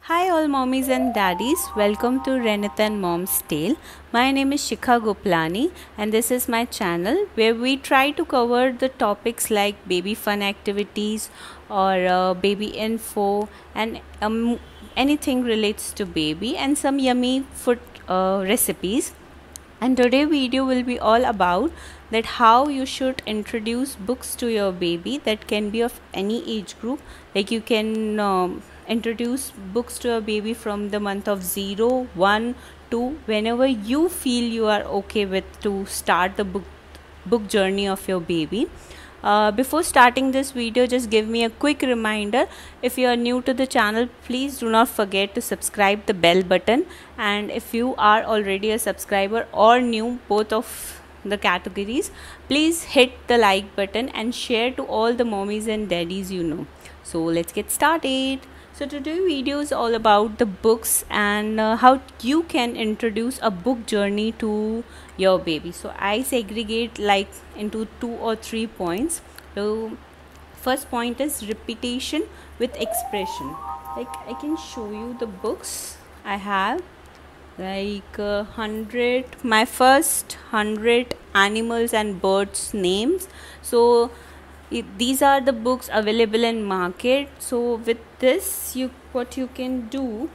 Hi, all mommies and daddies. Welcome to Renathan Mom's Tale. My name is Shikha Goplani, and this is my channel where we try to cover the topics like baby fun activities or baby info and anything relates to baby and some yummy food recipes. And today video will be all about that how you should introduce books to your baby that can be of any age group. Like you can introduce books to a baby from the month of 0, 1, 2, whenever you feel you are okay with to start the book journey of your baby. Before starting this video, just give me a quick reminder. If you are new to the channel, please do not forget to subscribe the bell button, and if you are already a subscriber or new, both of the categories, please hit the like button and share to all the mommies and daddies you know. So let's get started. So today's video is all about the books and how you can introduce a book journey to your baby. So I segregate like into 2 or 3 points. So first point is repetition with expression. Like I can show you the books I have, like 100, my first 100 animals and birds names. So these are the books available in market. So with this, what you can do,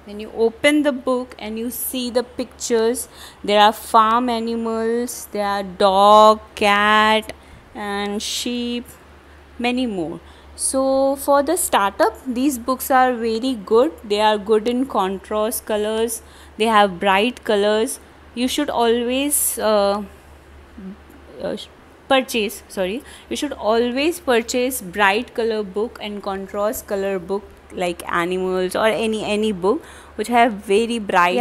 when you open the book and you see the pictures, there are farm animals, there are dog, cat and sheep, many more. So for the startup, these books are very good. They are good in contrast colors, they have bright colors. You should always you should always purchase bright color book and contrast color book like animals or any book which have very bright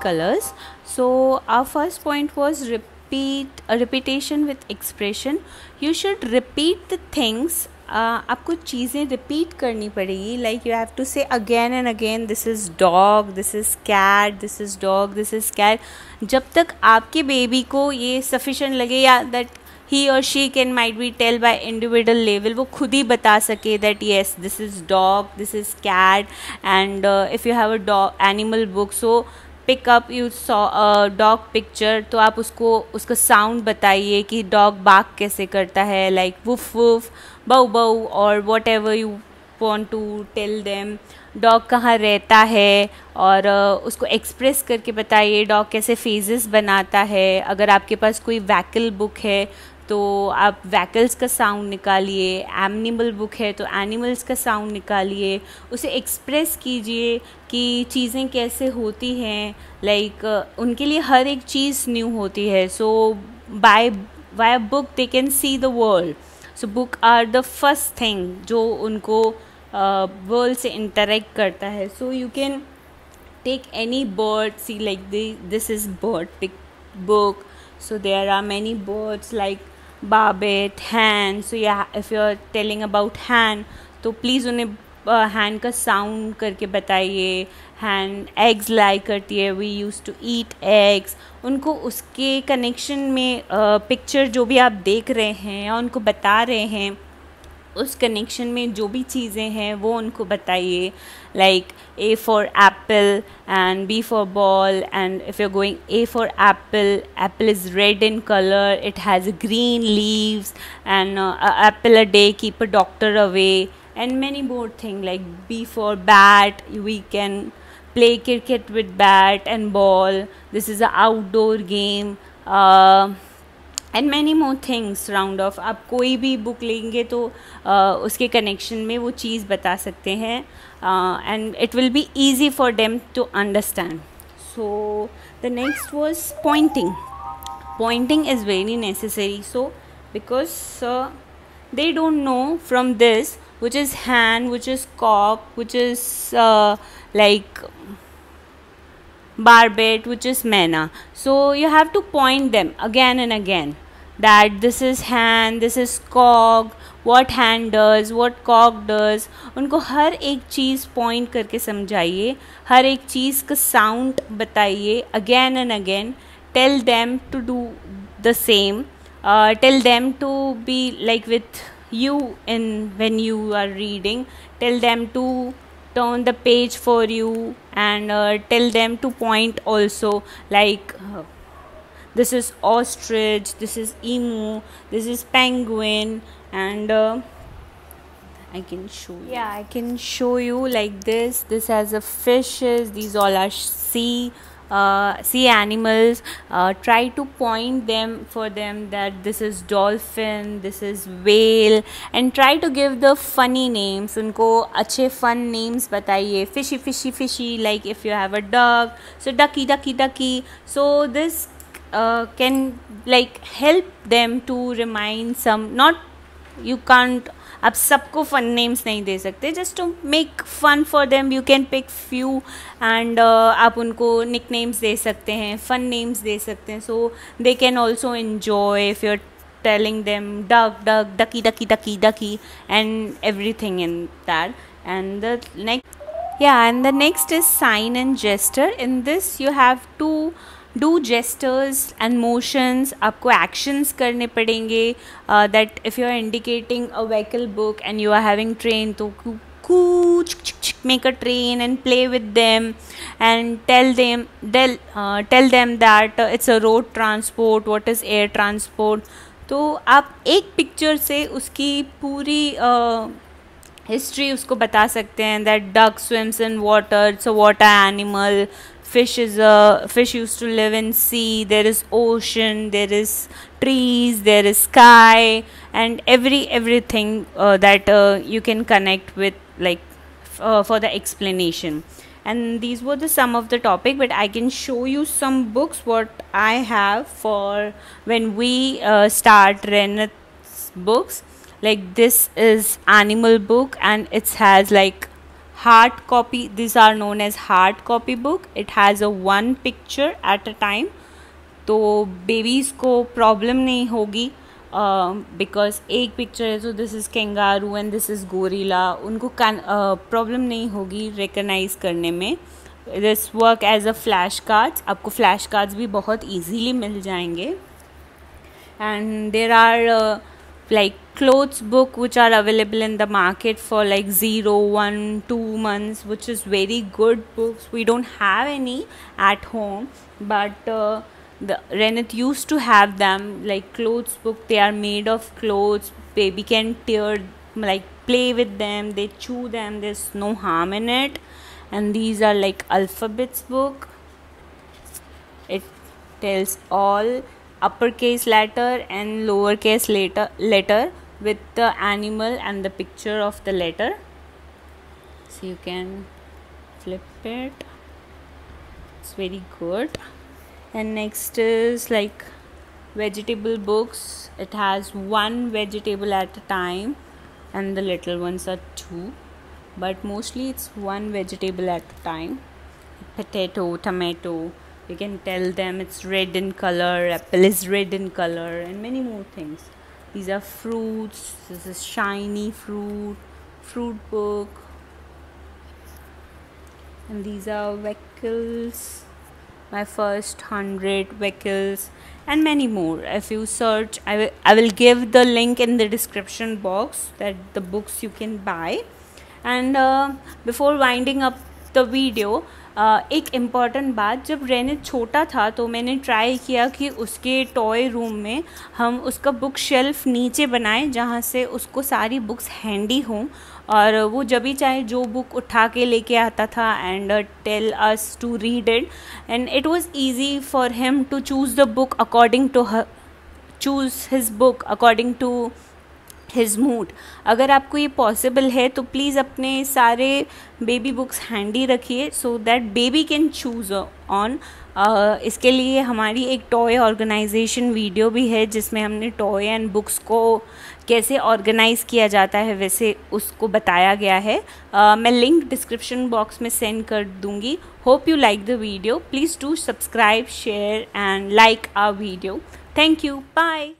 colors. So our first point was repetition with expression. You should repeat the things. आपको चीज़ें repeat करनी पड़ेगी. Like you have to say again and again, this is dog, this is cat, this is dog, this is cat. जब तक आपके baby को ये sufficient लगे या दैट ही और she can might be tell by individual level, वो खुद ही बता सके that yes this is dog, this is cat. And if you have a dog animal book, so pick up, you saw a dog picture, तो आप उसका sound बताइए कि डॉग बार्क कैसे करता है, लाइक वुफ वुफ, बऊ बऊ, और whatever you want to tell them. Dog कहाँ रहता है और उसको एक्सप्रेस करके बताइए डॉग कैसे फेजेस बनाता है. अगर आपके पास कोई वैकल बुक है तो आप वैकल्स का साउंड निकालिए. एनिमल बुक है तो एनिमल्स का साउंड निकालिए. उसे एक्सप्रेस कीजिए कि चीज़ें कैसे होती हैं. लाइक उनके लिए हर एक चीज़ न्यू होती है. So by a book they can see the world. So book are the first thing जो उनको वर्ल्ड से इंटरेक्ट करता है. So you can take any bird, see like this is bird pic book. So there are many birds like barbet, hen. So yeah, if you're telling about hen, तो please उन्हें हैन का sound करके बताइए. हैन eggs lay करती है, we use to eat eggs. उनको उसके connection में पिक्चर जो भी आप देख रहे हैं या उनको बता रहे हैं, उस कनेक्शन में जो भी चीज़ें हैं वो उनको बताइए. Like A for apple and B for ball, and if you're going A for apple is red in color, it has green leaves, and apple a day keep a doctor away, and many more things. Like B for bat, we can play cricket with bat and ball. This is an outdoor game. And many more things round of. आप कोई भी book लेंगे तो उसके connection में वो चीज़ बता सकते हैं and it will be easy for them to understand. So the next was pointing. Pointing is very necessary. So because they don't know from this which is hen, which is cock, which is like barbet, which is mena. So you have to point them again and again that this is hen, this is cock, what hen does, what cock does. उनको हर एक चीज़ point करके समझाइए, हर एक चीज़ का sound बताइए. Again and again tell them to do the same. Tell them to be like with you in when you are reading. Tell them to turn the page for you and tell them to point also, like this is ostrich, this is emu, this is penguin, and I can show you. Yeah, I can show you like this. This has a fishes. These all are sea animals. Try to point them for them that this is dolphin, this is whale, and try to give the funny names. उनको अच्छे fun names बताइए. Fishy, fishy, fishy. Like if you have a duck, so ducky, ducky, ducky. So this can like help them to remind some. Not you can't. आप सबको fun names नहीं दे सकते. Just to make fun for them you can pick few and आप उनको निक names दे सकते हैं, फन नेम्स दे सकते हैं, so they can also enjoy if you are telling them duck, duck, ducky, ducky, ducky, ducky, and everything in that. And the next is sign and gesture. In this you have to do gestures and motions. आपको actions करने पड़ेंगे that if you are indicating a vehicle book and you are having train, तो make a train and play with them and tell them that it's a road transport, what is air transport. तो आप एक picture से उसकी पूरी history उसको बता सकते हैं. That duck swims in water, it's a water animal. Fish used to live in sea. There is ocean, there is trees, there is sky, and everything that you can connect with, like for the explanation. And these were some of the topic, but I can show you some books what I have for when we start Renat's books. Like this is animal book, and it has like hard copy. These are known as hard copy book. It has a one picture at a time, तो babies को problem नहीं होगी because एक picture है. So this is kangaroo and this is gorilla. उनको problem नहीं होगी recognize करने में. This work as a flash cards. आपको flash cards भी बहुत easily मिल जाएंगे. And there are like clothes book which are available in the market for like 0, 1, 2 months, which is very good books. We don't have any at home, but the Renat used to have them, like clothes book. They are made of clothes. Baby can tear, like play with them, they chew them, there's no harm in it. And these are like alphabets book. It tells all uppercase letter and lowercase letter with the animal and the picture of the letter. So you can flip it. It's very good. And next is like vegetable books. It has one vegetable at a time, and the little ones are 2, but mostly it's one vegetable at a time. Potato, tomato. You can tell them it's red in color, apple is red in color, and many more things. These are fruits. This is shiny fruit book. And these are vehicles, my first 100 vehicles, and many more. If you search, I will give the link in the description box that the books you can buy. And before winding up the video, एक important बात, जब रेनित छोटा था तो मैंने try किया कि उसके टॉय रूम में हम उसका बुक शेल्फ नीचे बनाएं जहाँ से उसको सारी बुक्स हैंडी हों, और वो जब भी चाहे जो बुक उठा के लेके आता था and tell us to read it, and it was easy for him to choose the book according to choose his book according to his mood. अगर आपको ये पॉसिबल है तो प्लीज़ अपने सारे बेबी बुक्स हैंडी रखिए so that baby can choose on. इसके लिए हमारी एक टॉय ऑर्गेनाइजेशन वीडियो भी है जिसमें हमने टॉय एंड बुक्स को कैसे ऑर्गेनाइज़ किया जाता है वैसे उसको बताया गया है. मैं लिंक डिस्क्रिप्शन बॉक्स में सेंड कर दूँगी. Hope you like the video. Please do subscribe, share and like our video. Thank you. Bye.